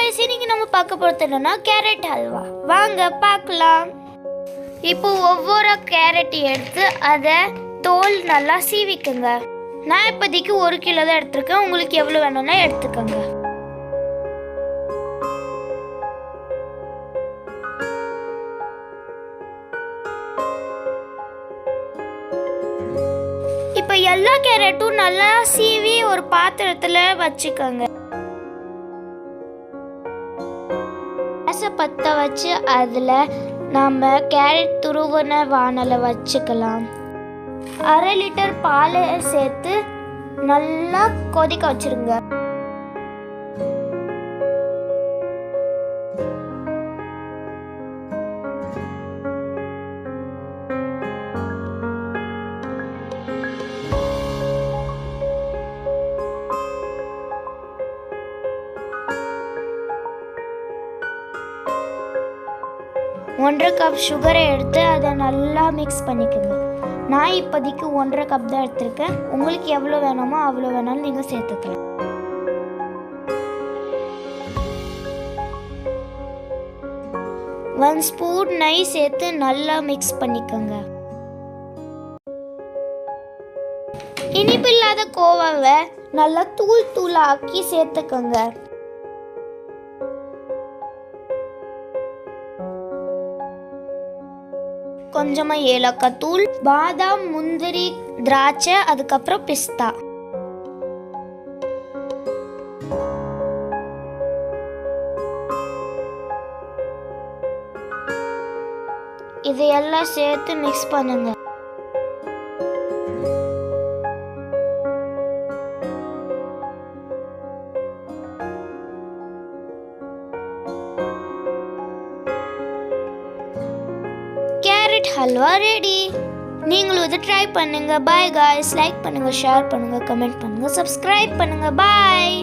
Guys, இன்னைக்கு நம்ம பார்க்க போகிறது என்னன்னா கேரட் ஹல்வா. வாங்க பார்க்கலாம். இப்போ ஒவ்வொரு கேரட் எடுத்து அதை தோல் நல்லா சீவிக்குங்க. நான் இப்போதைக்கு 1 கிலோ தான் எடுத்துருக்கேன். உங்களுக்கு எவ்வளோ வேணும்னா எடுத்துக்கோங்க. இப்போ எல்லா கேரட்டும் நல்லா சீவி ஒரு பாத்திரத்தில் வச்சுக்கோங்க. கேஸை பற்ற வச்சு அதில் நம்ம கேரட் துருவன வானலை வச்சுக்கலாம். 1/2 லிட்டர் பாலை சேர்த்து நல்லா கொதிக்க வச்சிருங்க. ஒன்றரை கப் சுகரை எடுத்து அதை நல்லா மிக்ஸ் பண்ணிக்கோங்க. நான் இப்போதைக்கு 1/2 கப் தான் எடுத்திருக்கேன். உங்களுக்கு எவ்வளோ வேணுமோ அவ்வளோ வேணாலும் நீங்கள் சேர்த்துக்கலாம். ஒன் ஸ்பூன் நெய் சேர்த்து நல்லா மிக்ஸ் பண்ணிக்கோங்க. இனிப்பில்லாத கோவாவை நல்லா தூள் தூளாக்கி சேர்த்துக்கோங்க. கொஞ்சமாக ஏலக்காய் தூள், பாதாம், முந்திரி, திராட்சை, அதுக்கப்புறம் பிஸ்தா. இதையெல்லாம் சேர்த்து மிக்ஸ் பண்ணுங்க. Carrot halwa ready. நீங்களும் இதை ட்ரை பண்ணுங்க. Bye guys. லைக் பண்ணுங்க, ஷேர் பண்ணுங்க, கமெண்ட் பண்ணுங்க, சப்ஸ்கிரைப் பண்ணுங்க. பாய்.